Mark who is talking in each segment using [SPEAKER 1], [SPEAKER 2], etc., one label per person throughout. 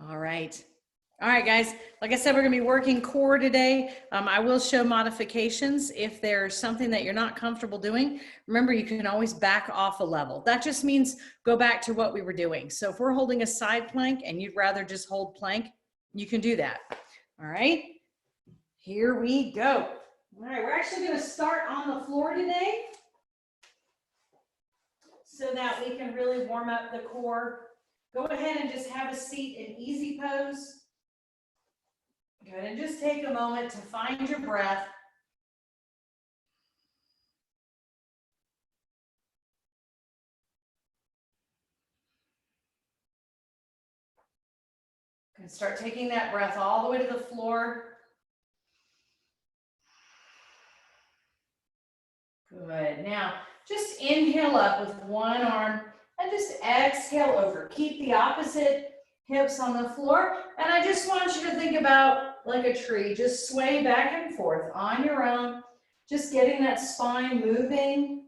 [SPEAKER 1] All right. All right, guys. Like I said, we're going to be working core today. I will show modifications. If there's something that you're not comfortable doing, remember, you can always back off a level. That just means go back to what we were doing. So if we're holding a side plank and you'd rather just hold plank, you can do that. All right. Here we go. All right. We're actually going to start on the floor today so that we can really warm up the core. Go ahead and just have a seat in easy pose. Go ahead and just take a moment to find your breath. And start taking that breath all the way to the floor. Good. Now, just inhale up with one arm and just exhale over. Keep the opposite hips on the floor. And I just want you to think about like a tree. Just sway back and forth on your own. Just getting that spine moving.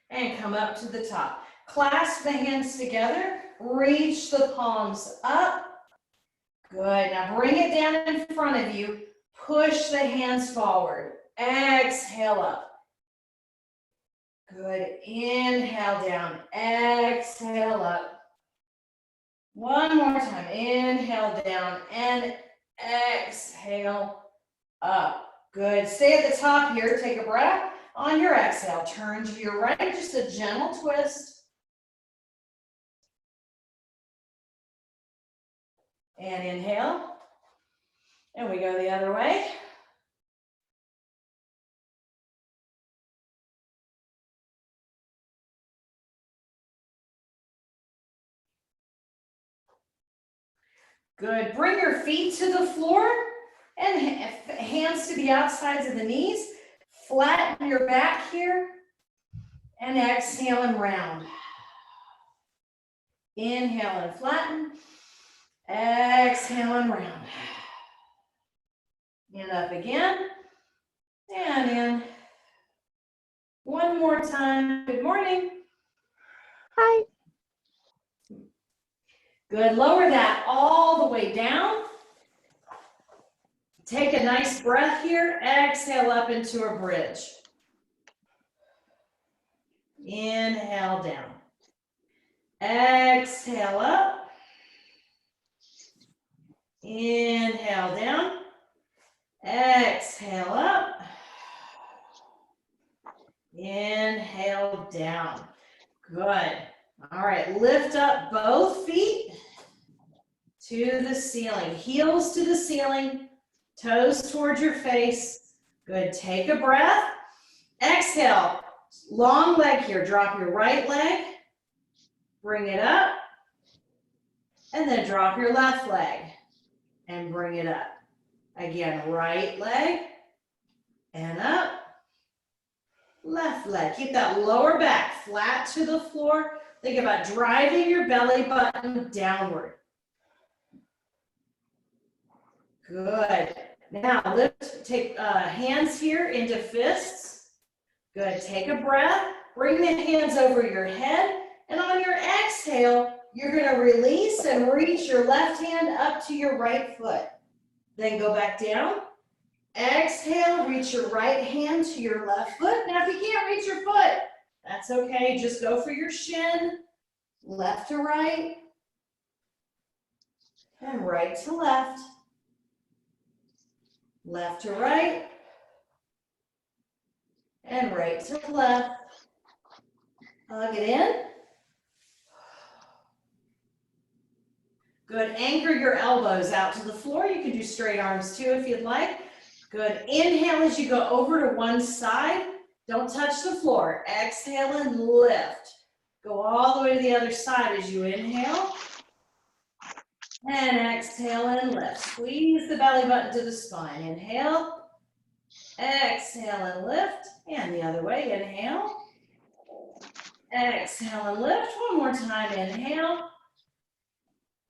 [SPEAKER 1] And come up to the top. Clasp the hands together. Reach the palms up. Good. Now bring it down in front of you. Push the hands forward. Exhale up. Good. Inhale down. Exhale up. One more time. Inhale down and exhale up. Good. Stay at the top here. Take a breath. On your exhale, turn to your right. Just a gentle twist. And inhale. And we go the other way. Good. Bring your feet to the floor and hands to the outsides of the knees. Flatten your back here. And exhale and round. Inhale and flatten. Exhale and round. And up again. And in. One more time. Good morning.
[SPEAKER 2] Hi.
[SPEAKER 1] Good. Lower that all the way down. Take a nice breath here. Exhale up into a bridge. Inhale down. Exhale up. Inhale down. Exhale up. Inhale down. Good. All right, lift up both feet to the ceiling. Heels to the ceiling. Toes towards your face. Good. Take a breath. Exhale. Long leg here. Drop your right leg. Bring it up. And then drop your left leg. And bring it up. Again, right leg. And up. Left leg. Keep that lower back flat to the floor. Think about driving your belly button downward. Good. Now lift, take hands here into fists. Good. Take a breath. Bring the hands over your head. And on your exhale, you're going to release and reach your left hand up to your right foot. Then go back down. Exhale, reach your right hand to your left foot. Now, if you can't reach your foot, that's okay. Just go for your shin, left to right, and right to left, left to right, and right to left. Hug it in. Good. Anchor your elbows out to the floor. You can do straight arms too if you'd like. Good. Inhale as you go over to one side. Don't touch the floor. Exhale and lift. Go all the way to the other side as you inhale. And exhale and lift. Squeeze the belly button to the spine. Inhale. Exhale and lift. And the other way. Inhale. Exhale and lift. One more time. Inhale.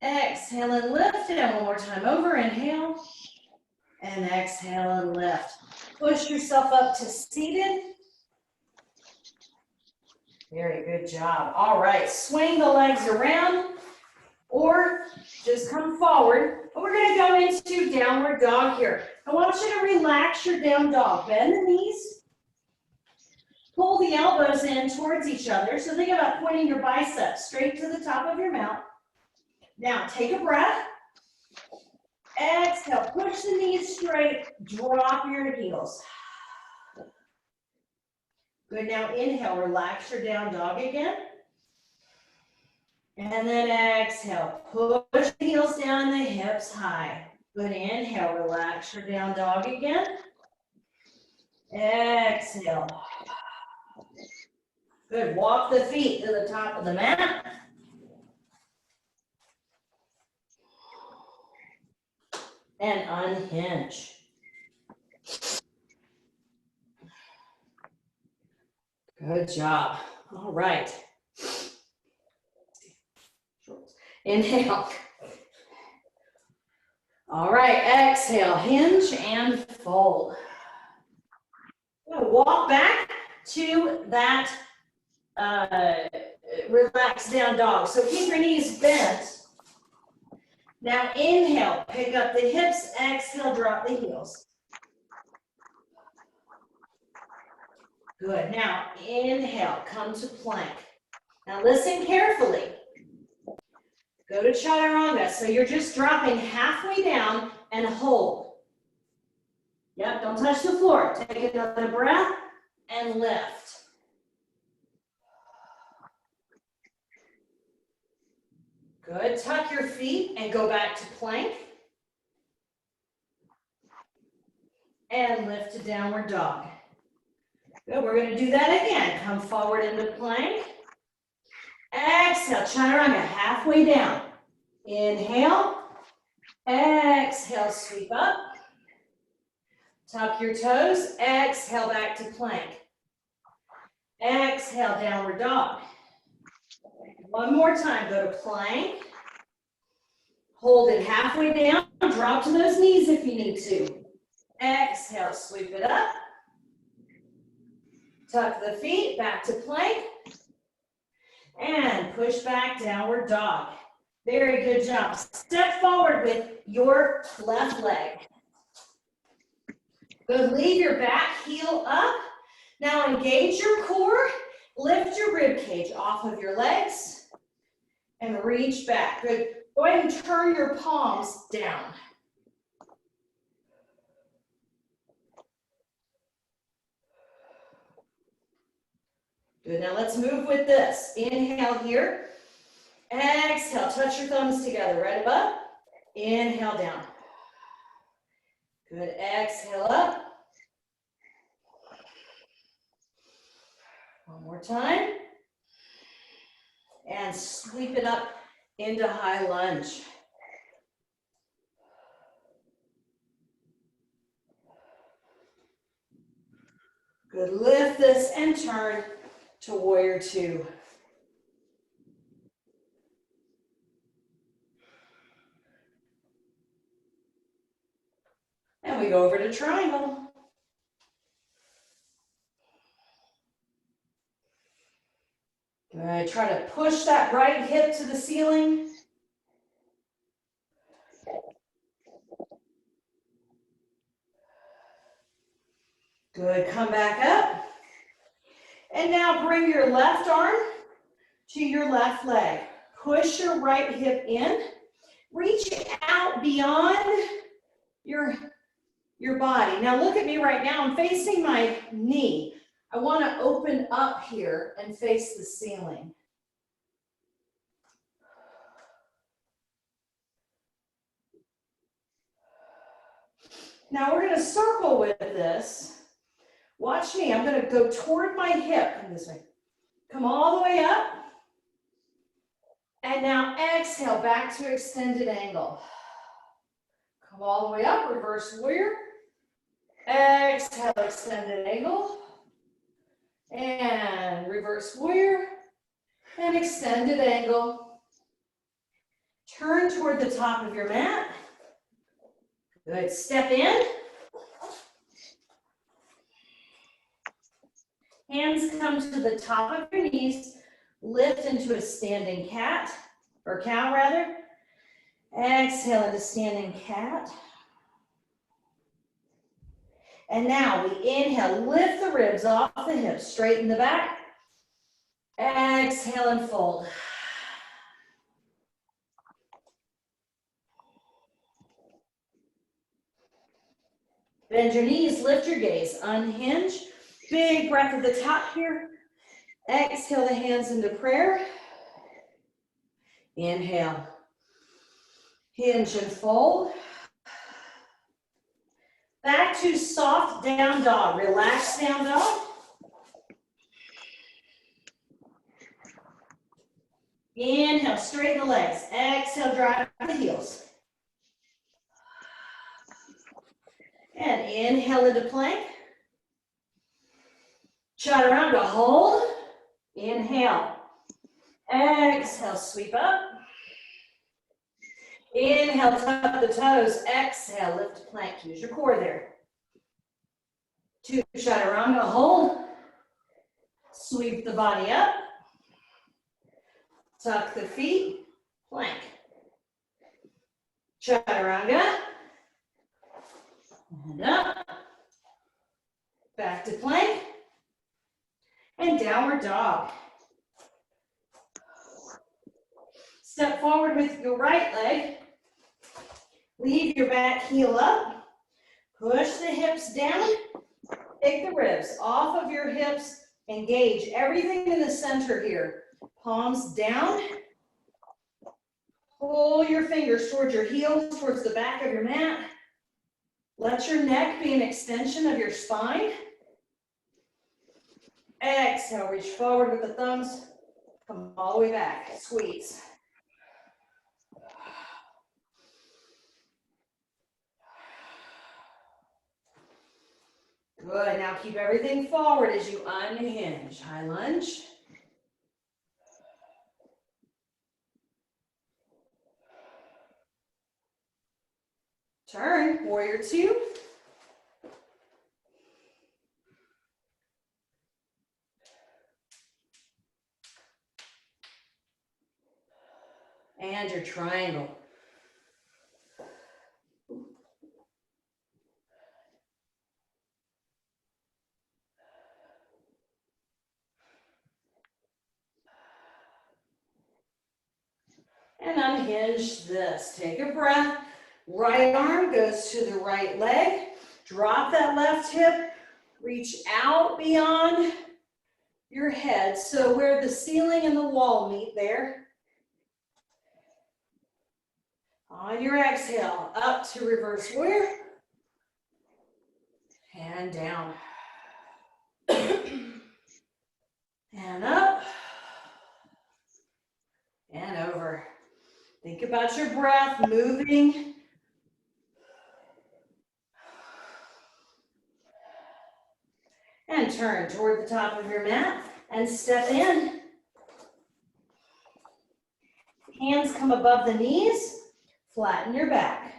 [SPEAKER 1] Exhale and lift. And one more time over. Inhale. And exhale and lift. Push yourself up to seated. Very good job. All right, swing the legs around or just come forward. And we're going to go into downward dog here. I want you to relax your down dog. Bend the knees. Pull the elbows in towards each other. So think about pointing your biceps straight to the top of your mount. Now take a breath. Exhale, push the knees straight, drop your heels. Good, now inhale, relax your down dog again. And then exhale, push the heels down, the hips high. Good, inhale, relax your down dog again. Exhale. Good, walk the feet to the top of the mat. And unhinge. Good job. All right. Inhale. All right, exhale, hinge and fold. Walk back to that relaxed down dog. So keep your knees bent. Now inhale, pick up the hips, exhale, drop the heels. Good, now inhale, come to plank. Now listen carefully. Go to chaturanga, so you're just dropping halfway down and hold. Yep, don't touch the floor. Take another breath and lift. Good, tuck your feet and go back to plank. And lift to downward dog. Good, we're gonna do that again. Come forward into plank. Exhale, chaturanga, halfway down. Inhale. Exhale, sweep up. Tuck your toes. Exhale, back to plank. Exhale, downward dog. One more time, go to plank. Hold it halfway down. Drop to those knees if you need to. Exhale, sweep it up. Tuck the feet, back to plank. And push back, downward dog. Very good job. Step forward with your left leg. Good, leave your back heel up. Now engage your core. Lift your rib cage off of your legs. And reach back. Good. Go ahead and turn your palms down. Good, now let's move with this. Inhale here. Exhale, touch your thumbs together, right above. Inhale down. Good, exhale up. One more time. And sweep it up into high lunge. Good, lift this and turn to warrior two. And we go over to triangle. Good, try to push that right hip to the ceiling. Good, come back up. And now bring your left arm to your left leg. Push your right hip in. Reach out beyond your body. Now look at me right now. I'm facing my knee. I want to open up here and face the ceiling. Now we're going to circle with this. Watch me. I'm going to go toward my hip. Come this way. Come all the way up. And now exhale back to extended angle. Come all the way up. Reverse warrior. Exhale, extended angle. And reverse warrior. And extended angle. Turn toward the top of your mat. Good, step in. Hands come to the top of your knees, lift into a standing cat, or cow rather. Exhale into standing cat. And now we inhale, lift the ribs off the hips, straighten the back. Exhale and fold. Bend your knees, lift your gaze, unhinge. Big breath at the top here. Exhale the hands into prayer. Inhale. Hinge and fold. Back to soft down dog. Relax down dog. Inhale, straighten the legs. Exhale, drive the heels. And inhale into plank. Chaturanga, hold. Inhale. Exhale, sweep up. Inhale, tuck the toes. Exhale, lift to plank. Use your core there. 2, chaturanga, hold. Sweep the body up. Tuck the feet. Plank. Chaturanga. And up. Back to plank. And downward dog. Step forward with your right leg. Leave your back heel up. Push the hips down. Take the ribs off of your hips. Engage everything in the center here. Palms down. Pull your fingers towards your heels, towards the back of your mat. Let your neck be an extension of your spine. Exhale, reach forward with the thumbs. Come all the way back, squeeze. Good, now keep everything forward as you unhinge. High lunge. Turn, warrior 2. And your triangle. And unhinge this. Take a breath. Right arm goes to the right leg. Drop that left hip. Reach out beyond your head. So where the ceiling and the wall meet there. On your exhale, up to reverse warrior. And down. And up. And over. Think about your breath moving. And turn toward the top of your mat and step in. Hands come above the knees. Flatten your back.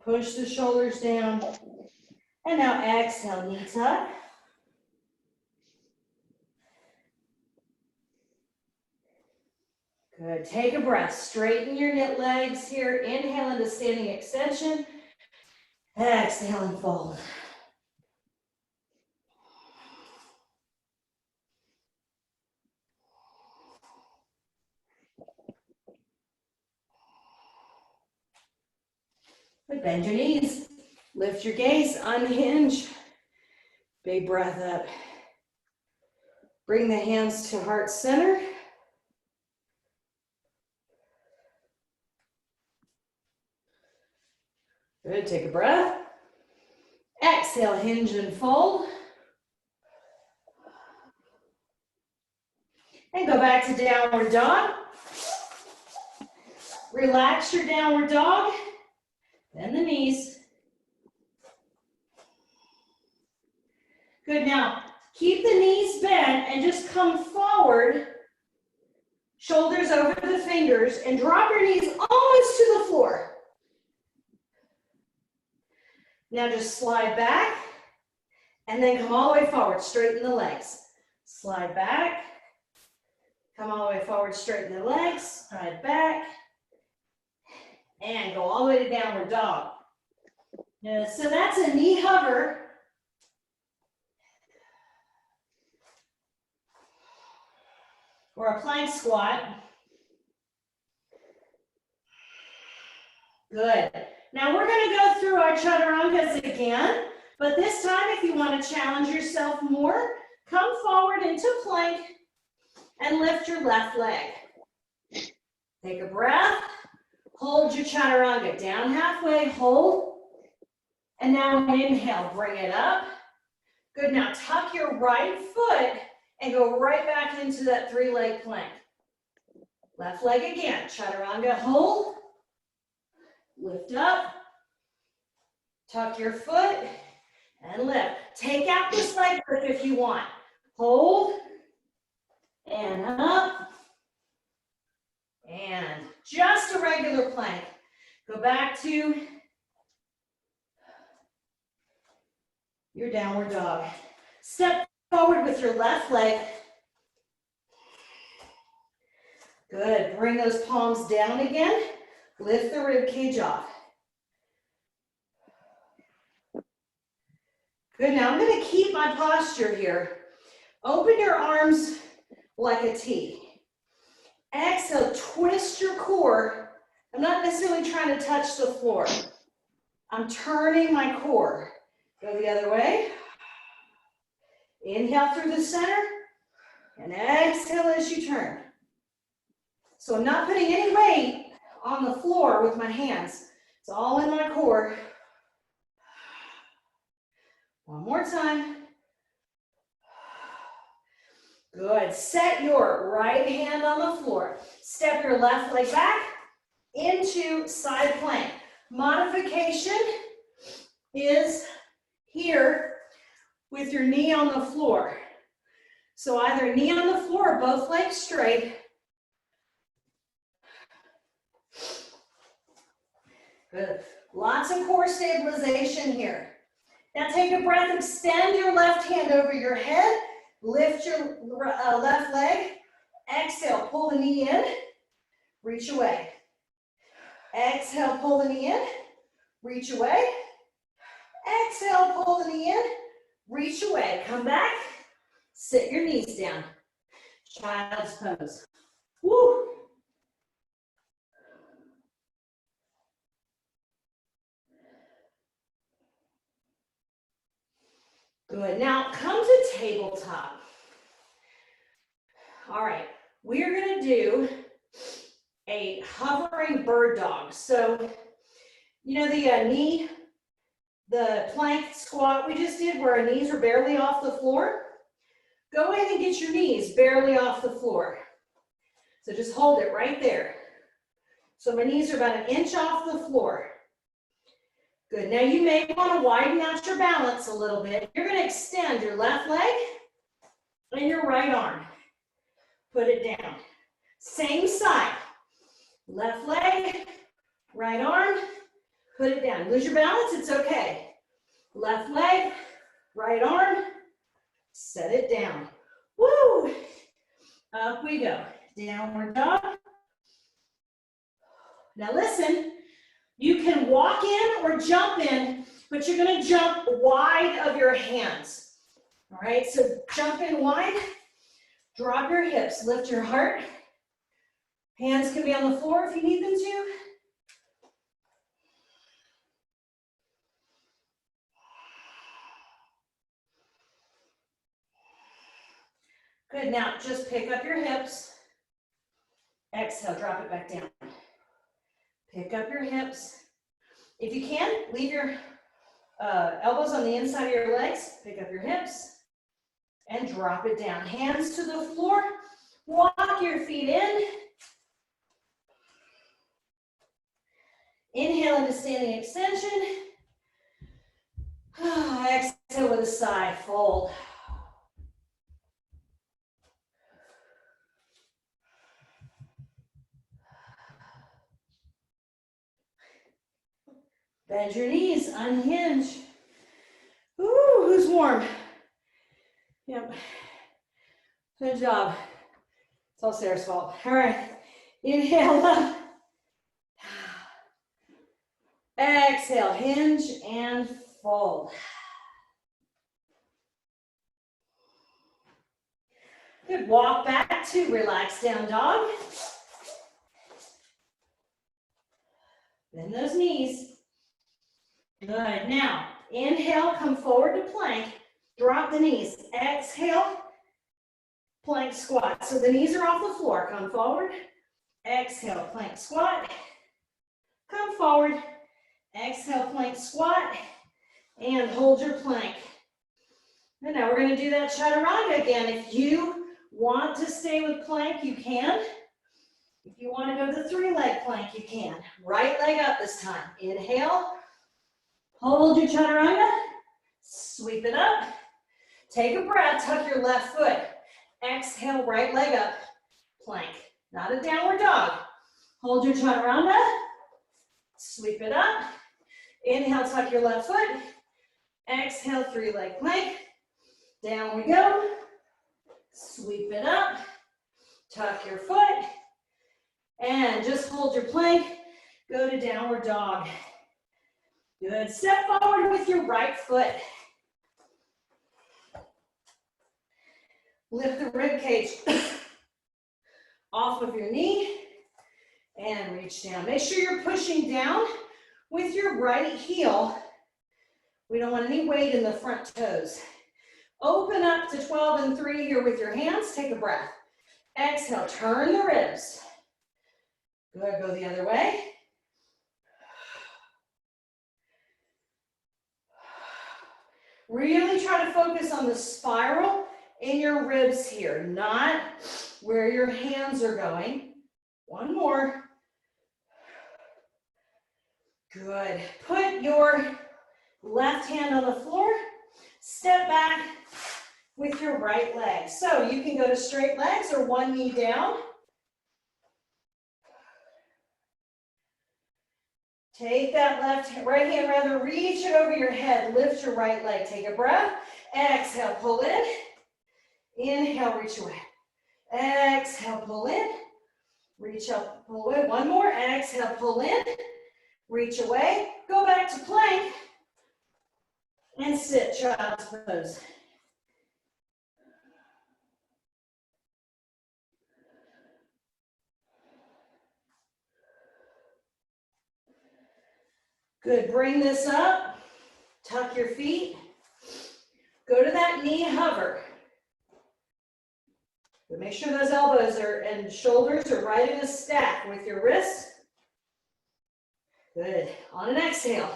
[SPEAKER 1] Push the shoulders down. And now exhale, knee tuck. Good. Take a breath. Straighten your knit legs here. Inhale into standing extension. Exhale and fold. Good. Bend your knees. Lift your gaze. Unhinge. Big breath up. Bring the hands to heart center. Good, take a breath. Exhale, hinge and fold. And go back to downward dog. Relax your downward dog. Bend the knees. Good, now keep the knees bent and just come forward, shoulders over the fingers, and drop your knees almost to the floor. Now just slide back, and then come all the way forward, straighten the legs. Slide back, come all the way forward, straighten the legs, slide back, and go all the way to downward dog. So that's a knee hover. Or a plank squat. Good. Now we're going to go through our chaturangas again, but this time if you want to challenge yourself more, come forward into plank and lift your left leg. Take a breath, hold your chaturanga down halfway, hold, and now inhale, bring it up. Good, now tuck your right foot and go right back into that three-leg plank. Left leg again, chaturanga, hold, lift up, tuck your foot, and lift. Take out this leg grip if you want. Hold, and up, and just a regular plank. Go back to your downward dog. Step forward with your left leg. Good, bring those palms down again. Lift the rib cage off. Good, now I'm going to keep my posture here. Open your arms like a T. Exhale, twist your core. I'm not necessarily trying to touch the floor. I'm turning my core. Go the other way. Inhale through the center and exhale as you turn. So I'm not putting any weight on the floor with my hands. It's all in my core. One more time. Good. Set your right hand on the floor. Step your left leg back into side plank. Modification is here with your knee on the floor. So either knee on the floor or both legs straight. Good. Lots of core stabilization here. Now take a breath, extend your left hand over your head, lift your left leg, exhale, pull the knee in, reach away. Exhale, pull the knee in, reach away. Exhale, pull the knee in, reach away. Come back, sit your knees down. Child's pose. Woo! Good. Now come to tabletop. All right, we are going to do a hovering bird dog. So, you know the plank squat we just did where our knees are barely off the floor? Go ahead and get your knees barely off the floor. So just hold it right there. So my knees are about an inch off the floor. Good. Now you may want to widen out your balance a little bit. You're going to extend your left leg and your right arm. Put it down. Same side. Left leg, right arm, put it down. Lose your balance, it's okay. Left leg, right arm, set it down. Woo! Up we go. Downward dog. Now listen. You can walk in or jump in, but you're going to jump wide of your hands. All right, so jump in wide, drop your hips, lift your heart. Hands can be on the floor if you need them to. Good, now just pick up your hips. Exhale, drop it back down. Pick up your hips. If you can, leave your elbows on the inside of your legs. Pick up your hips and drop it down. Hands to the floor. Walk your feet in. Inhale into standing extension. Exhale with a sigh, fold. Bend your knees, unhinge. Ooh, who's warm? Yep. Good job. It's all Sarah's fault. All right. Inhale up. Exhale, hinge and fold. Good. Walk back to relaxed down dog. Bend those knees. Good. Now, inhale, come forward to plank. Drop the knees. Exhale, plank squat. So the knees are off the floor. Come forward. Exhale, plank squat. Come forward. Exhale, plank squat. And hold your plank. And now we're going to do that chaturanga again. If you want to stay with plank, you can. If you want to go to the 3-leg plank, you can. Right leg up this time. Inhale. Hold your chaturanga. Sweep it up. Take a breath. Tuck your left foot. Exhale, right leg up. Plank. Not a downward dog. Hold your chaturanga. Sweep it up. Inhale, tuck your left foot. Exhale, 3-leg plank. Down we go. Sweep it up. Tuck your foot. And just hold your plank. Go to downward dog. Good. Step forward with your right foot. Lift the rib cage off of your knee and reach down. Make sure you're pushing down with your right heel. We don't want any weight in the front toes. Open up to 12 and 3 here with your hands. Take a breath. Exhale, turn the ribs. Good, go the other way. Really try to focus on the spiral in your ribs here, not where your hands are going. One more. Good. Put your left hand on the floor. Step back with your right leg. So you can go to straight legs or one knee down. Take that right hand, rather, reach it over your head. Lift your right leg. Take a breath. Exhale, pull in. Inhale, reach away. Exhale, pull in. Reach up, pull away. One more. Exhale, pull in. Reach away. Go back to plank. And sit, child's pose. Good. Bring this up. Tuck your feet. Go to that knee hover. But make sure those elbows and shoulders are right in a stack with your wrists. Good. On an exhale,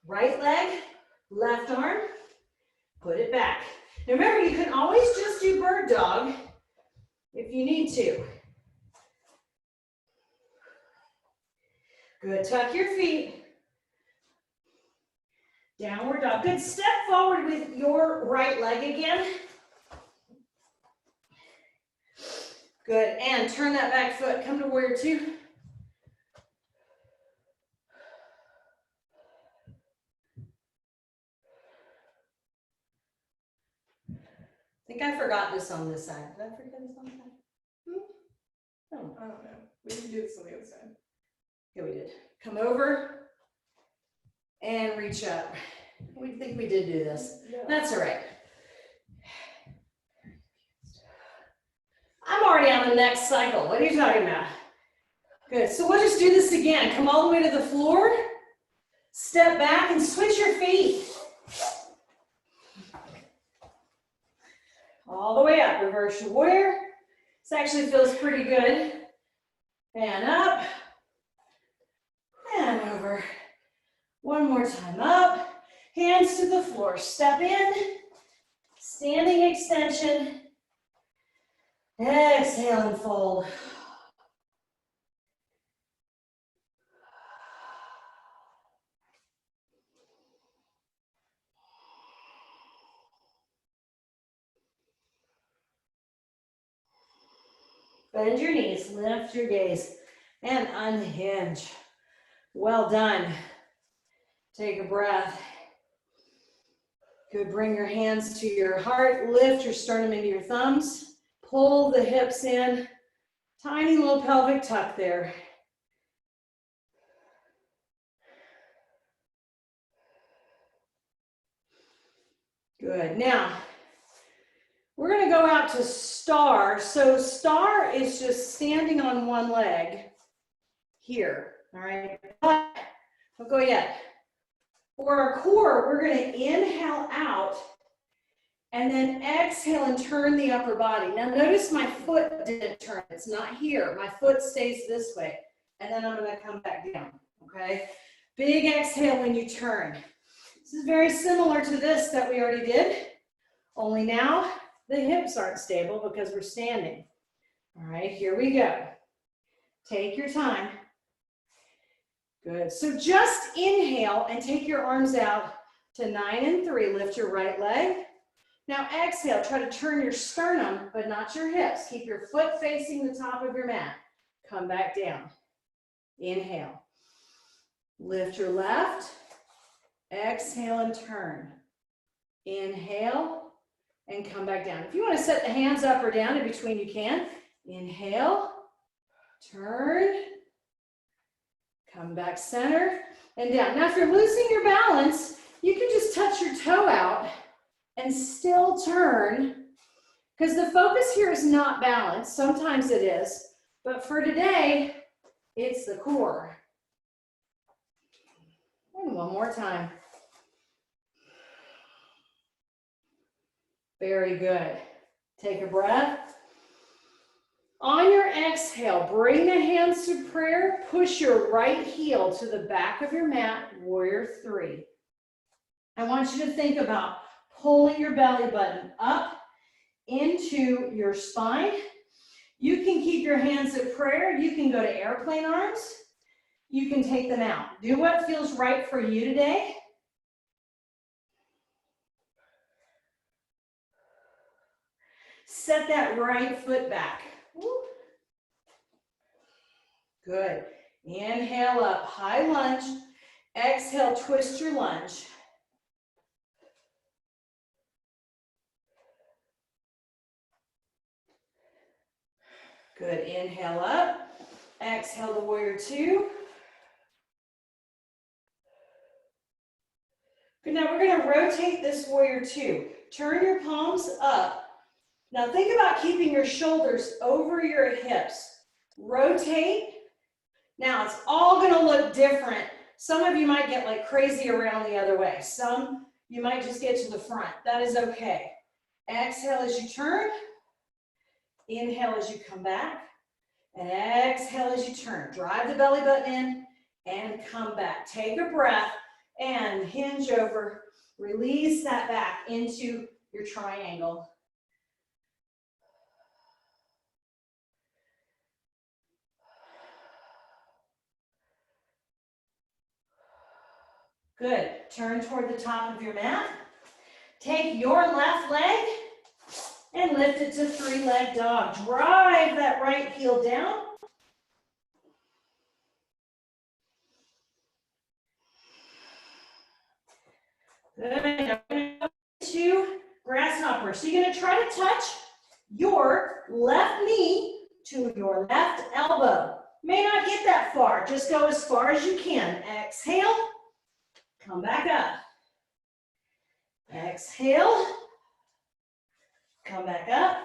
[SPEAKER 1] right leg, left arm, put it back. Now remember, you can always just do bird dog if you need to. Good. Tuck your feet. Downward dog. Good. Step forward with your right leg again. Good. And turn that back foot. Come to warrior 2. I think I forgot this on this side. Did I forget this on this side? Oh.
[SPEAKER 3] I don't know. We didn't do this on the other side.
[SPEAKER 1] Yeah, we did. Come over and reach up. We think we did do this.
[SPEAKER 3] No.
[SPEAKER 1] That's all right. I'm already on the next cycle. What are you talking about? Good. So we'll just do this again. Come all the way to the floor. Step back and switch your feet. All the way up. Reverse your warrior. This actually feels pretty good. And up. And over. One more time. Up. Hands to the floor. Step in. Standing extension. Exhale and fold. Bend your knees, lift your gaze, and unhinge. Well done. Take a breath. Good, bring your hands to your heart, lift your sternum into your thumbs, pull the hips in, tiny little pelvic tuck there. Good, now, we're gonna go out to star. So star is just standing on one leg here, all right? But don't go yet. For our core, we're gonna inhale out and then exhale and turn the upper body. Now notice my foot didn't turn, it's not here. My foot stays this way. And then I'm gonna come back down, okay? Big exhale when you turn. This is very similar to this that we already did, only now the hips aren't stable because we're standing. All right, here we go. Take your time. Good, so just inhale and take your arms out to 9 and 3. Lift your right leg. Now exhale, try to turn your sternum, but not your hips. Keep your foot facing the top of your mat. Come back down. Inhale. Lift your left. Exhale and turn. Inhale and come back down. If you want to set the hands up or down in between, you can. Inhale, turn, come back center and down. Now if you're losing your balance, you can just touch your toe out and still turn, because the focus here is not balance. Sometimes it is, but for today, it's the core. And one more time. Very good. Take a breath. On your exhale, bring the hands to prayer. Push your right heel to the back of your mat, warrior 3. I want you to think about pulling your belly button up into your spine. You can keep your hands at prayer. You can go to airplane arms. You can take them out. Do what feels right for you today. Set that right foot back. Woo. Good. Inhale up, high lunge. Exhale, twist your lunge. Good. Inhale up. Exhale to warrior 2. Good. Now we're going to rotate this warrior 2. Turn your palms up. Now think about keeping your shoulders over your hips. Rotate. Now it's all going to look different. Some of you might get like crazy around the other way. Some you might just get to the front. That is okay. Exhale as you turn. Inhale as you come back. And exhale as you turn. Drive the belly button in and come back. Take a breath and hinge over. Release that back into your triangle. Good. Turn toward the top of your mat. Take your left leg and lift it to 3-leg dog. Drive that right heel down. Good. Now we're going to go to grasshopper. So you're going to try to touch your left knee to your left elbow. May not get that far. Just go as far as you can. Exhale. Come back up. Exhale. Come back up.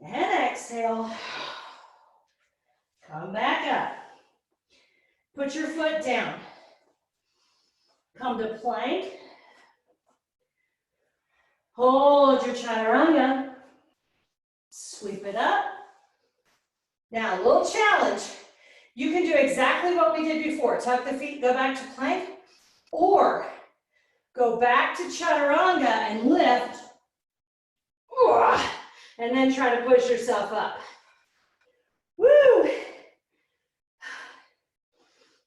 [SPEAKER 1] And exhale. Come back up. Put your foot down. Come to plank. Hold your chaturanga. Sweep it up. Now, a little challenge. You can do exactly what we did before. Tuck the feet, go back to plank, or go back to chaturanga and lift, and then try to push yourself up. Woo!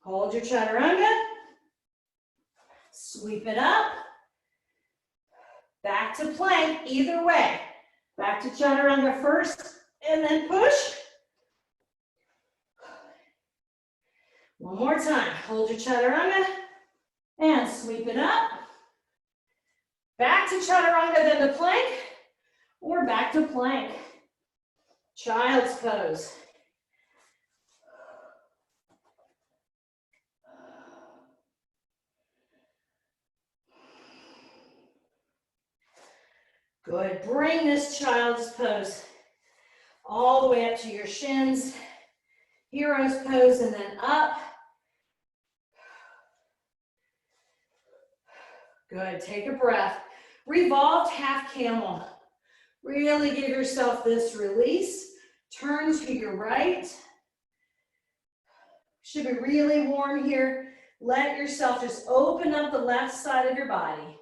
[SPEAKER 1] Hold your chaturanga. Sweep it up. Back to plank, either way. Back to chaturanga first, and then push. One more time. Hold your chaturanga, And sweep it up. Back to chaturanga, then to plank, or back to plank. Child's pose. Good. Bring this child's pose all the way up to your shins. Hero's pose and then up. Good. Take a breath. Revolved half camel. Really give yourself this release. Turn to your right. Should be really warm here. Let yourself just open up the left side of your body.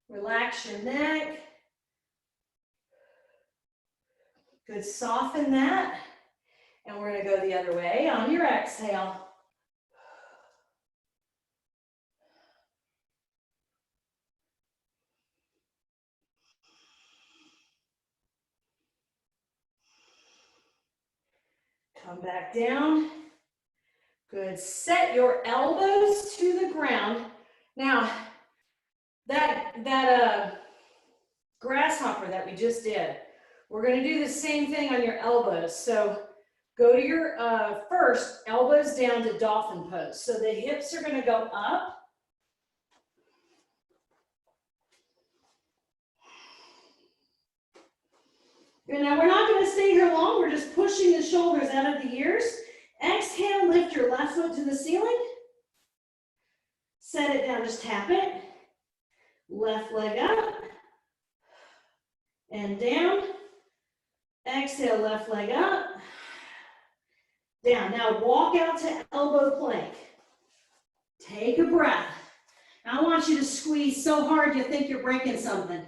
[SPEAKER 1] Relax your neck. Good, soften that. And we're gonna go the other way on your exhale. Come back down. Good, set your elbows to the ground. Now, that grasshopper that we just did, we're gonna do the same thing on your elbows. So go to your first, elbows down to dolphin pose. So the hips are gonna go up. And now we're not gonna stay here long, we're just pushing the shoulders out of the ears. Exhale, lift your left foot to the ceiling. Set it down, just tap it. Left leg up and down. Exhale, left leg up, down. Now walk out to elbow plank. Take a breath. I want you to squeeze so hard you think you're breaking something.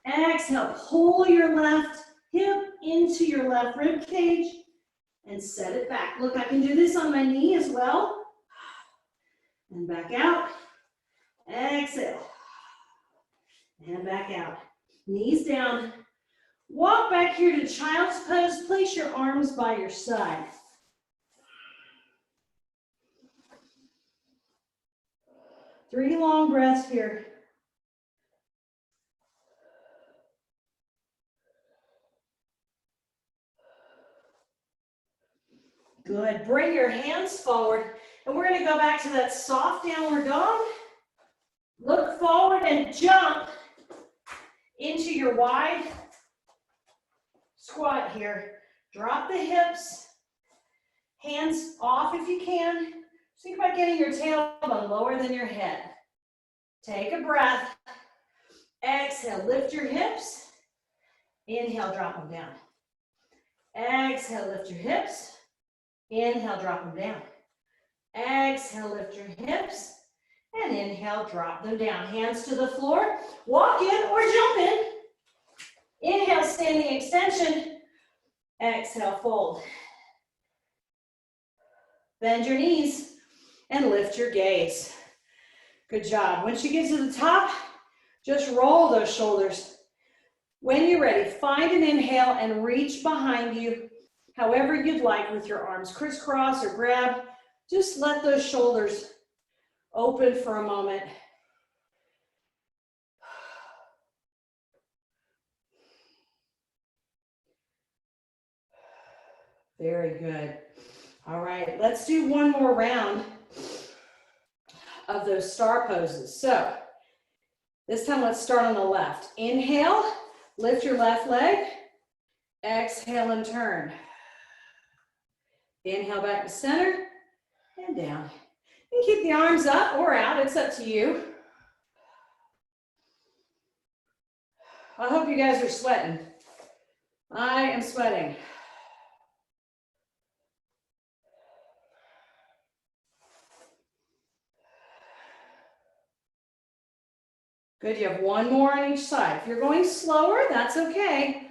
[SPEAKER 1] Exhale, pull your left hip into your left rib cage and set it back. Look, I can do this on my knee as well. And back out. Exhale. And back out. Knees down. Walk back here to child's pose. Place your arms by your side. Three long breaths here. Good. Bring your hands forward. And we're going to go back to that soft downward dog. Look forward and jump into your wide squat here. Drop the hips. Hands off if you can. Think about getting your tailbone lower than your head. Take a breath. Exhale, lift your hips. Inhale, drop them down. Exhale, lift your hips. Inhale, drop them down. Exhale, lift your hips. And inhale, drop them down. Hands to the floor. Walk in or jump in. Inhale, standing extension. Exhale, fold. Bend your knees and lift your gaze. Good job. Once you get to the top, just roll those shoulders. When you're ready, find an inhale and reach behind you, however you'd like, with your arms crisscross or grab. Just let those shoulders open for a moment. Very good. All right, let's do one more round of those star poses. So this time let's start on the left. Inhale, lift your left leg. Exhale and turn. Inhale back to center and down. You can keep the arms up or out, it's up to you. I hope you guys are sweating. I am sweating. Good, you have one more on each side. If you're going slower, that's okay.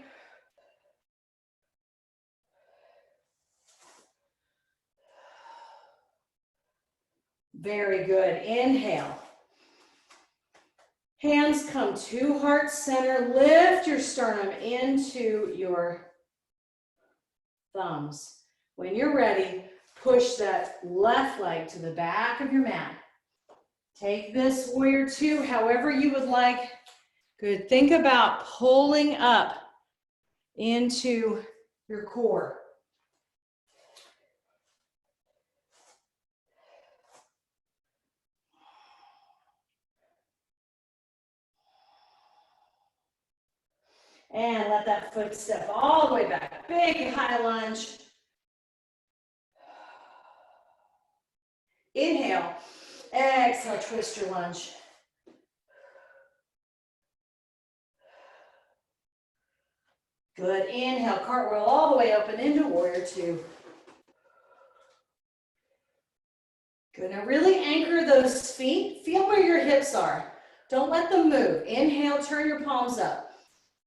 [SPEAKER 1] Very good. Inhale. Hands come to heart center. Lift your sternum into your thumbs. When you're ready, push that left leg to the back of your mat. Take this warrior two however you would like. Good. Think about pulling up into your core. And let that foot step all the way back. Big high lunge. Inhale. Exhale, twist your lunge. Good. Inhale, cartwheel all the way open into warrior two. Good. Now really anchor those feet. Feel where your hips are. Don't let them move. Inhale, turn your palms up.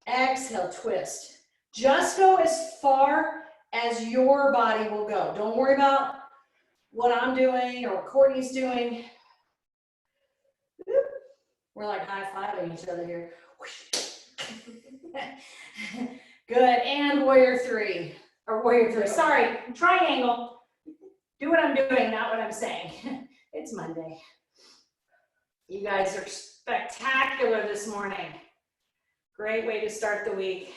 [SPEAKER 1] Exhale, twist. Just go as far as your body will go. Don't worry about what I'm doing or what Courtney's doing. We're like high-fiving each other here. Good, and warrior three, or warrior three, sorry, triangle. Do what I'm doing, not what I'm saying. It's Monday. You guys are spectacular this morning. Great way to start the week.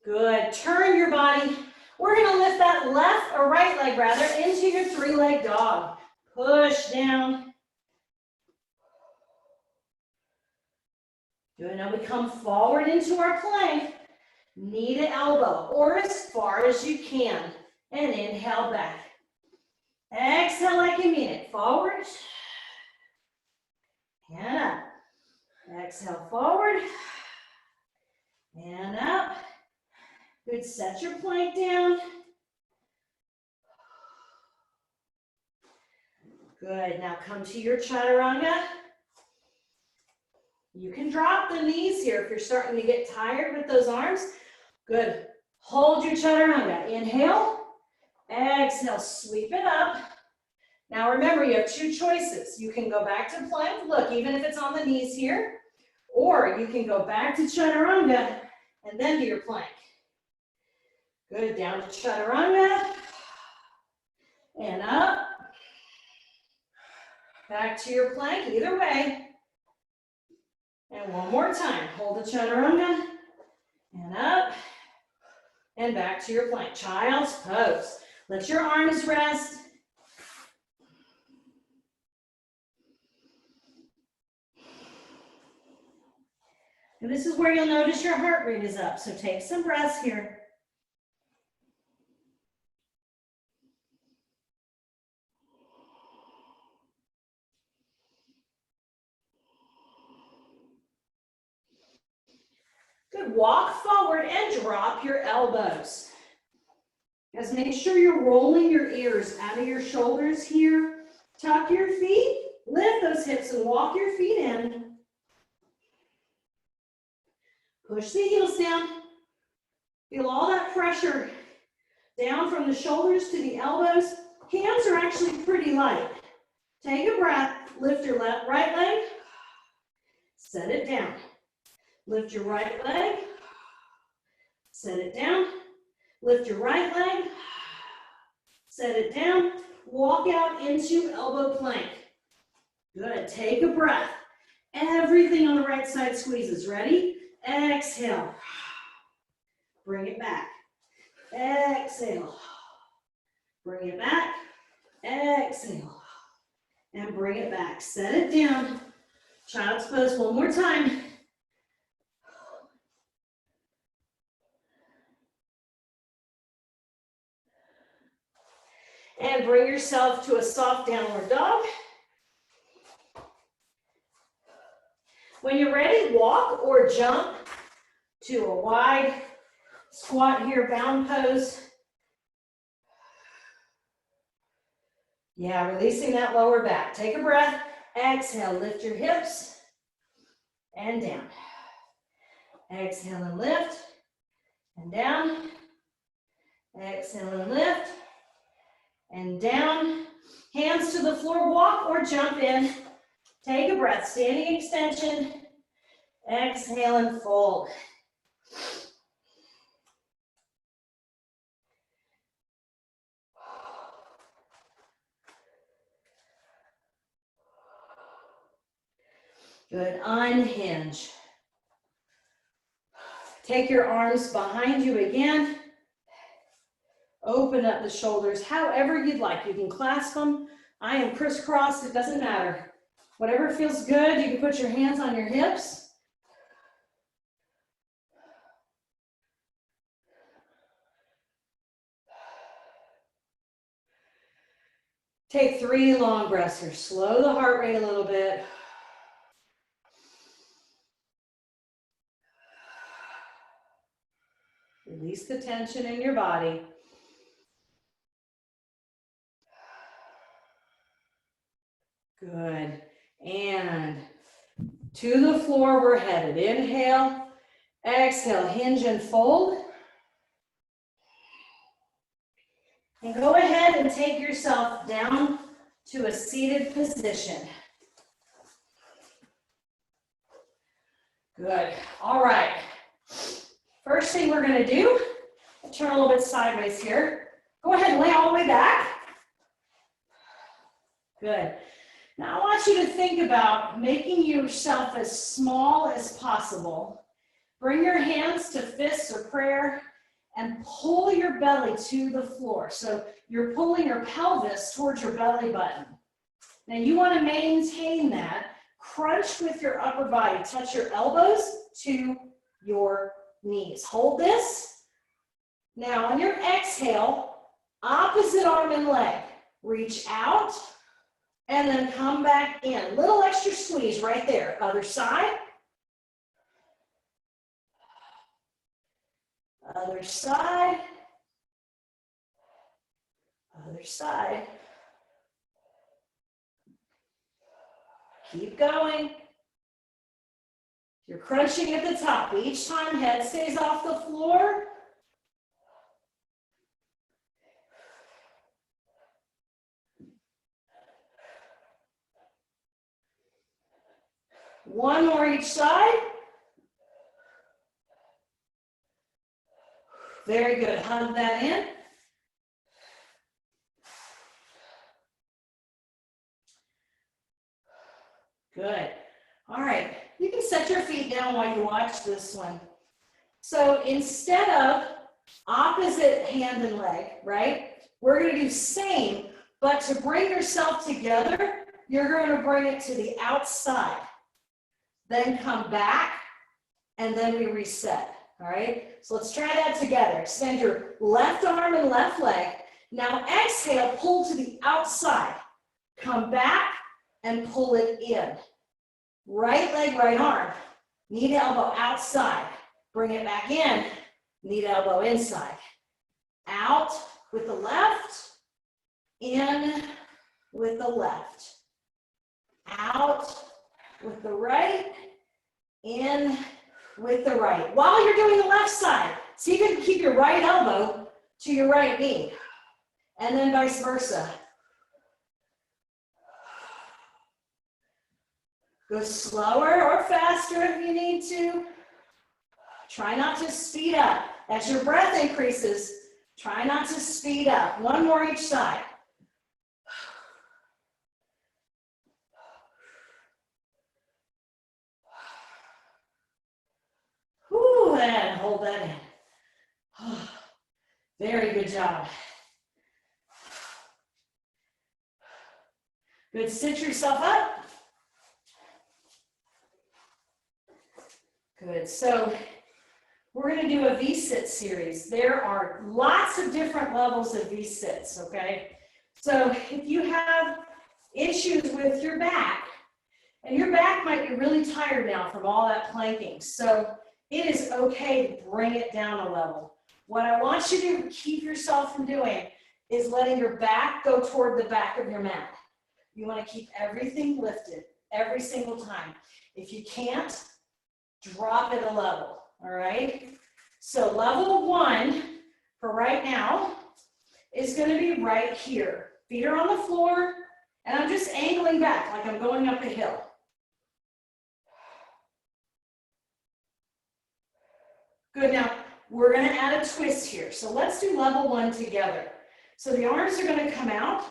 [SPEAKER 1] Good, turn your body. We're gonna lift that left or right leg rather into your three-leg dog. Push down. Good, now we come forward into our plank. Knee to elbow or as far as you can. And inhale back. Exhale like you mean it. Forward. And up. Exhale forward. And up. Good, set your plank down. Good, now come to your chaturanga. You can drop the knees here if you're starting to get tired with those arms. Good, hold your chaturanga. Inhale, exhale, sweep it up. Now remember, you have two choices. You can go back to plank, look, even if it's on the knees here, or you can go back to chaturanga and then do your plank. Good, down to chaturanga, and up, back to your plank, either way. And one more time, hold the chaturanga, and up, and back to your plank. Child's pose. Let your arms rest. And this is where you'll notice your heart rate is up, so take some breaths here. Good, walk forward and drop your elbows. Guys, make sure you're rolling your ears out of your shoulders here. Tuck your feet, lift those hips and walk your feet in. Push the heels down. Feel all that pressure down from the shoulders to the elbows. Hands are actually pretty light. Take a breath, lift your right leg, set it down. Lift your right leg, set it down. Lift your right leg, set it down. Walk out into elbow plank. Good, take a breath. Everything on the right side squeezes. Ready? Exhale. Bring it back. Exhale. Bring it back. Exhale. And bring it back. Set it down. Child's pose one more time. And bring yourself to a soft downward dog. When you're ready, walk or jump to a wide squat here, bound pose. Yeah, releasing that lower back. Take a breath. Exhale, lift your hips and down. Exhale and lift and down. Exhale and lift and down. Hands to the floor, walk or jump in. Take a breath, standing extension. Exhale and fold. Good, unhinge. Take your arms behind you again. Open up the shoulders however you'd like. You can clasp them. I am crisscrossed, it doesn't matter. Whatever feels good, you can put your hands on your hips. Take 3 long breaths here. Slow the heart rate a little bit. Release the tension in your body. Good. And to the floor we're headed. Inhale, exhale, hinge and fold. And go ahead and take yourself down to a seated position. Good. All right. First thing we're going to do, turn a little bit sideways here. Go ahead and lay all the way back. Good. Now I want you to think about making yourself as small as possible. Bring your hands to fists or prayer and pull your belly to the floor. So you're pulling your pelvis towards your belly button. Now you want to maintain that. Crunch with your upper body. Touch your elbows to your knees. Hold this. Now on your exhale, opposite arm and leg. Reach out and then come back in. Little extra squeeze right there. Other side. Other side. Other side. Keep going. You're crunching at the top. Each time head stays off the floor. One more each side. Very good. Hug that in. Good. All right. You can set your feet down while you watch this one. So instead of opposite hand and leg, right, we're going to do same, but to bring yourself together, you're going to bring it to the outside. Then come back, and then we reset. All right? So let's try that together. Extend your left arm and left leg. Now exhale, pull to the outside. Come back and pull it in. Right leg, right arm. Knee to elbow outside. Bring it back in. Knee to elbow inside. Out with the left. In with the left. Out with the right. In with the right. While you're doing the left side, so you can keep your right elbow to your right knee. And then vice versa. Go slower or faster if you need to. Try not to speed up. As your breath increases, try not to speed up. One more each side. Whew, and hold that in. Very good job. Good, sit yourself up. Good, so we're going to do a V-sit series. There are lots of different levels of V-sits, okay? So if you have issues with your back, and your back might be really tired now from all that planking, so it is okay to bring it down a level. What I want you to keep yourself from doing is letting your back go toward the back of your mat. You want to keep everything lifted every single time. If you can't, drop it a level, all right? So level 1 for right now is going to be right here. Feet are on the floor, and I'm just angling back like I'm going up a hill. Good, now we're going to add a twist here. So let's do level 1 together. So the arms are going to come out.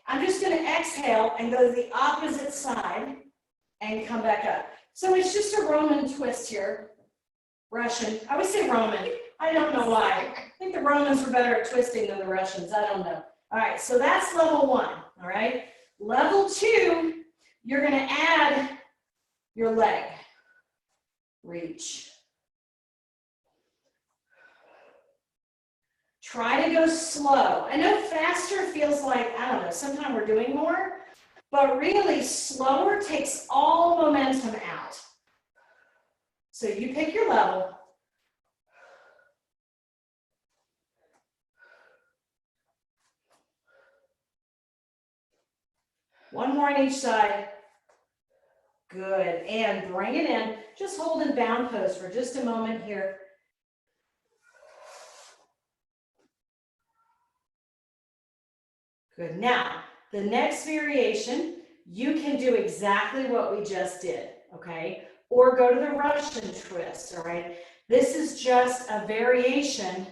[SPEAKER 1] I'm just going to exhale and go to the opposite side. and come back up. So it's just a Roman twist here. Russian. I always say Roman. I don't know why. I think the Romans were better at twisting than the Russians. I don't know. All right, so that's level 1, all right? Level 2, you're gonna add your leg. Reach. Try to go slow. I know faster feels like, I don't know, sometimes we're doing more, but really slower takes all momentum out. So you pick your level. One more on each side. Good, and bring it in. Just hold in bound pose for just a moment here. Good, now, the next variation, you can do exactly what we just did, okay? Or go to the Russian twist, all right? This is just a variation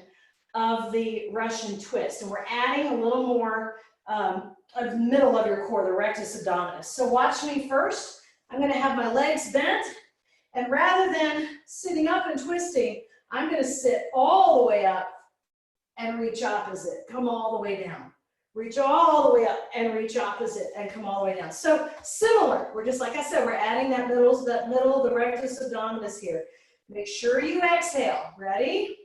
[SPEAKER 1] of the Russian twist, and we're adding a little more of the middle of your core, the rectus abdominis. So watch me first. I'm gonna have my legs bent, and rather than sitting up and twisting, I'm gonna sit all the way up and reach opposite. Come all the way down. Reach all the way up and reach opposite and come all the way down. So similar, we're just, like I said, we're adding that middle, the rectus abdominis here. Make sure you exhale. Ready?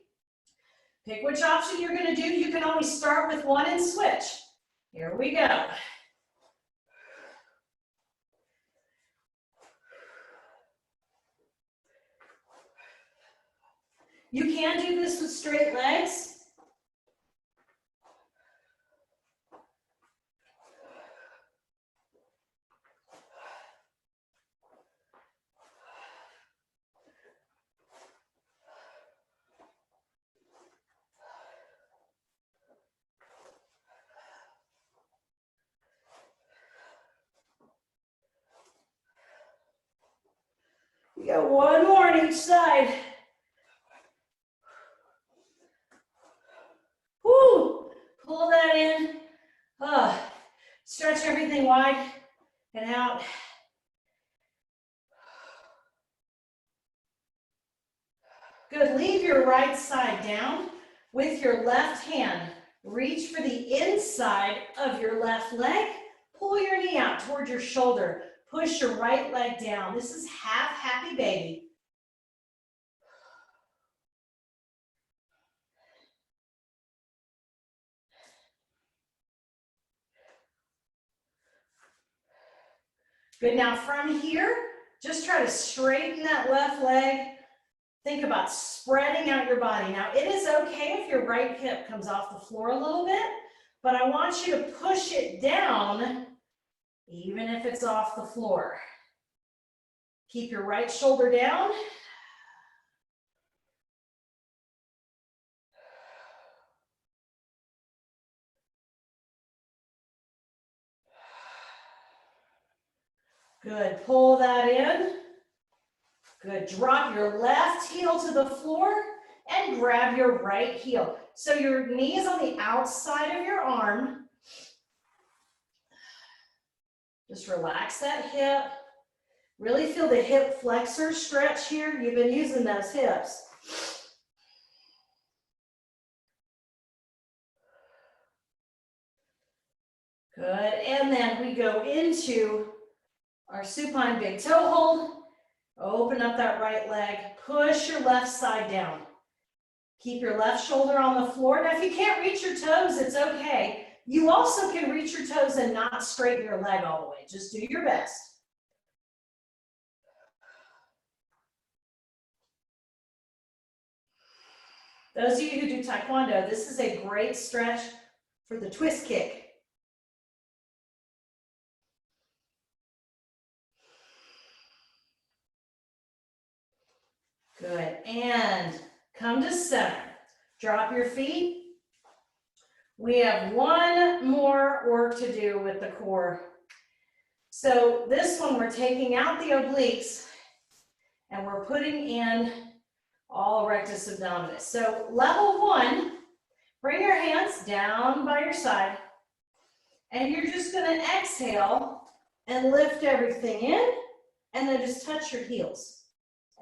[SPEAKER 1] Pick which option you're gonna do. You can always start with one and switch. Here we go. You can do this with straight legs. We got one more on each side. Whoo! Pull that in. Stretch everything wide and out. Good. Leave your right side down with your left hand. Reach for the inside of your left leg. Pull your knee out toward your shoulder. Push your right leg down. This is half happy baby. Good, now from here, just try to straighten that left leg. Think about spreading out your body. Now, it is okay if your right hip comes off the floor a little bit, but I want you to push it down, even if it's off the floor. Keep your right shoulder down. Good, pull that in. Good, drop your left heel to the floor and grab your right heel. So your knee is on the outside of your arm. Just relax that hip. Really feel the hip flexor stretch here. You've been using those hips. Good, and then we go into our supine big toe hold. Open up that right leg, push your left side down. Keep your left shoulder on the floor. Now, if you can't reach your toes, it's okay. You also can reach your toes and not straighten your leg all the way. Just do your best. Those of you who do Taekwondo, this is a great stretch for the twist kick. Good, and come to center. Drop your feet. We have one more work to do with the core. So this one, we're taking out the obliques and we're putting in all rectus abdominis. So level 1, bring your hands down by your side and you're just gonna exhale and lift everything in and then just touch your heels.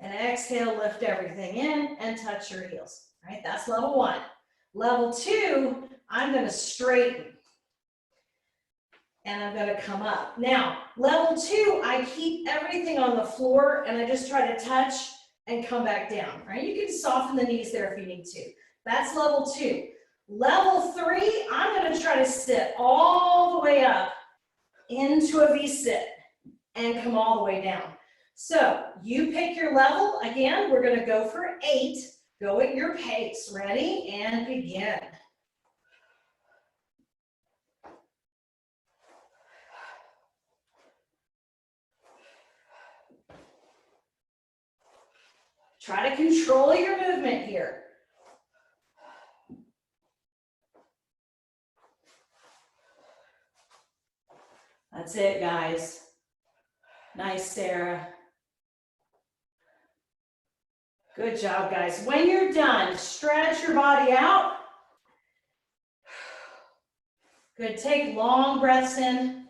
[SPEAKER 1] And exhale, lift everything in and touch your heels. All right, that's level 1. Level 2, I'm gonna straighten. And I'm gonna come up. Now, level 2, I keep everything on the floor and I just try to touch and come back down, right? You can soften the knees there if you need to. That's level 2. Level 3, I'm gonna try to sit all the way up into a V-sit and come all the way down. So you pick your level. Again, we're gonna go for 8. Go at your pace. Ready? And begin. Try to control your movement here. That's it, guys. Nice, Sarah. Good job, guys. When you're done, stretch your body out. Good. Take long breaths in.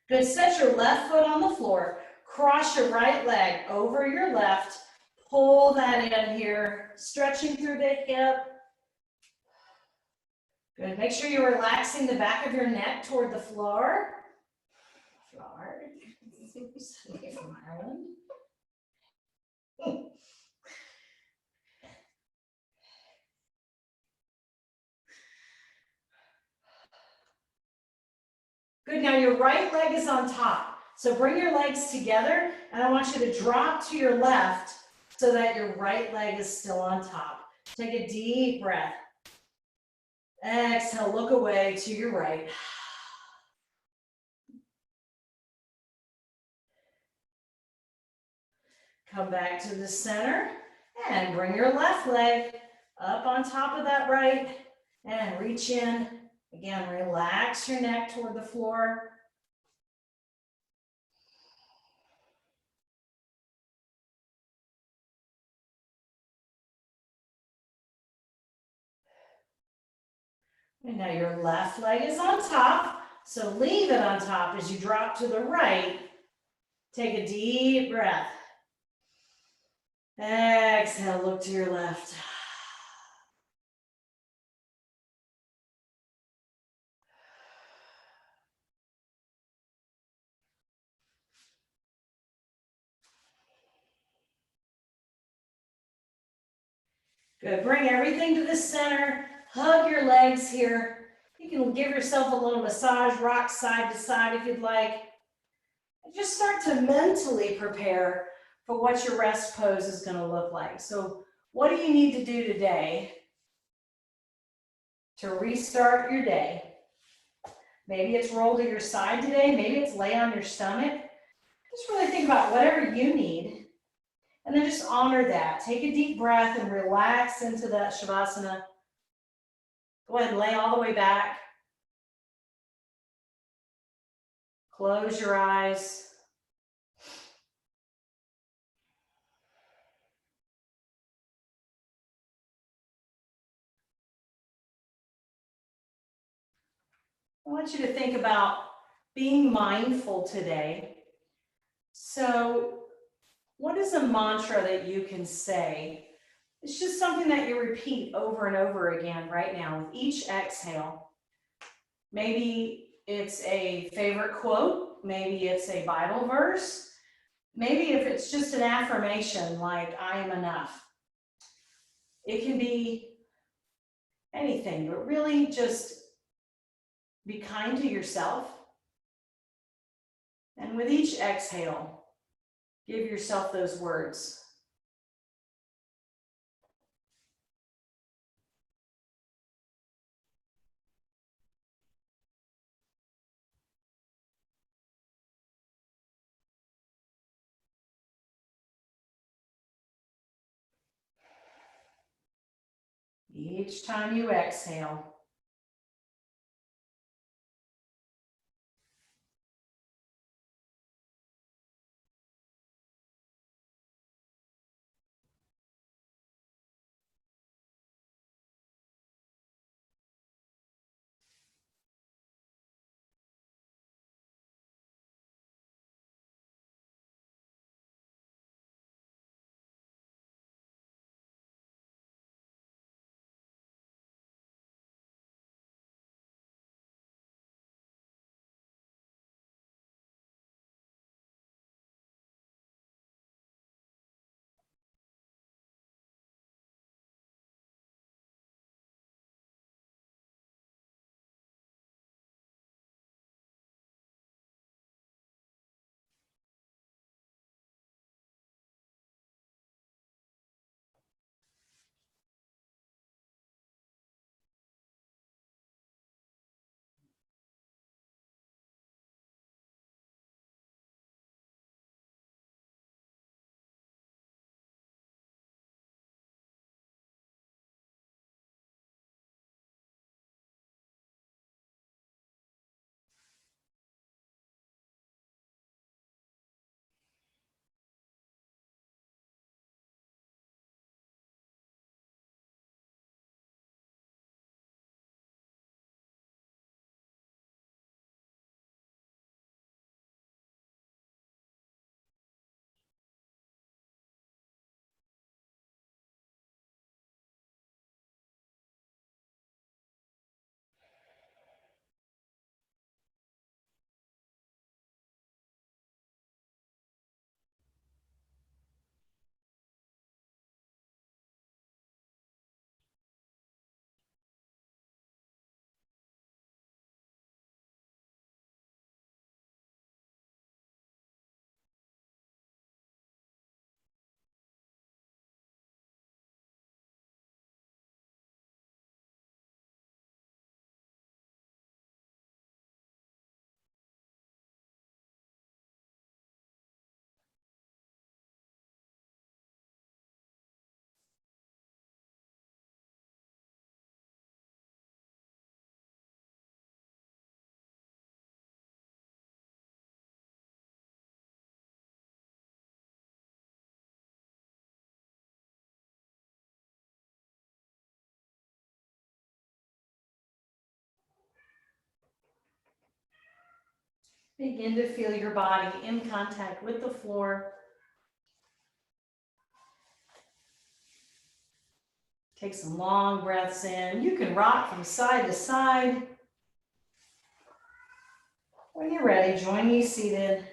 [SPEAKER 1] Good. Set your left foot on the floor. Cross your right leg over your left. Pull that in here. Stretching through the hip. Good. Make sure you're relaxing the back of your neck toward the floor. From Ireland. Good, now your right leg is on top. So bring your legs together and I want you to drop to your left so that your right leg is still on top. Take a deep breath. Exhale, look away to your right. Come back to the center and bring your left leg up on top of that right and reach in. Again, relax your neck toward the floor. And now your left leg is on top, so leave it on top as you drop to the right. Take a deep breath. Exhale, look to your left. Good, bring everything to the center, hug your legs here. You can give yourself a little massage, rock side to side if you'd like. And just start to mentally prepare for what your rest pose is gonna look like. So what do you need to do today to restart your day? Maybe it's roll to your side today, maybe it's lay on your stomach. Just really think about whatever you need. And then just honor that. Take a deep breath and relax into that Shavasana. Go ahead and lay all the way back. Close your eyes. I want you to think about being mindful today. So, what is a mantra that you can say? It's just something that you repeat over and over again right now with each exhale. Maybe it's a favorite quote, maybe it's a Bible verse, maybe if it's just an affirmation like I am enough. It can be anything, but really just be kind to yourself. And with each exhale, give yourself those words. Each time you exhale, Begin to feel your body in contact with the floor. Take some long breaths in. You can rock from side to side. When you're ready, join me seated.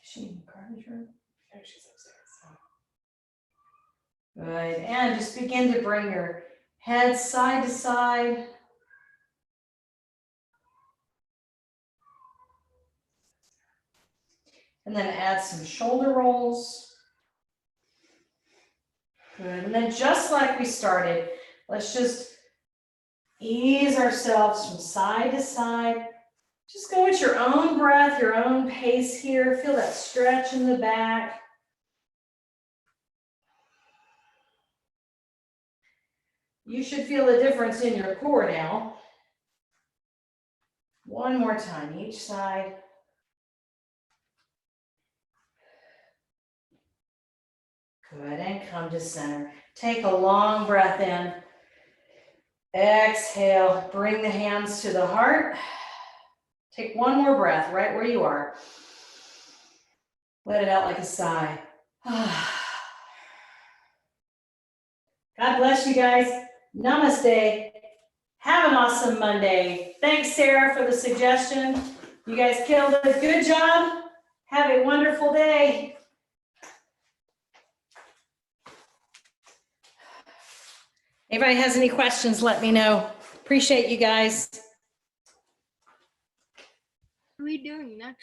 [SPEAKER 1] She encouraged her.
[SPEAKER 3] No, she's upstairs.
[SPEAKER 1] Good, and just begin to bring your head side to side. And then add some shoulder rolls. Good, and then just like we started, let's just ease ourselves from side to side. Just go at your own breath, your own pace here. Feel that stretch in the back. You should feel a difference in your core now. One more time, each side. Good, and come to center. Take a long breath in. Exhale, bring the hands to the heart. Take one more breath right where you are. Let it out like a sigh. God bless you guys. Namaste. Have an awesome Monday. Thanks, Sarah, for the suggestion. You guys killed it. Good job. Have a wonderful day. If anybody has any questions, let me know. Appreciate you guys.
[SPEAKER 2] What are we doing next?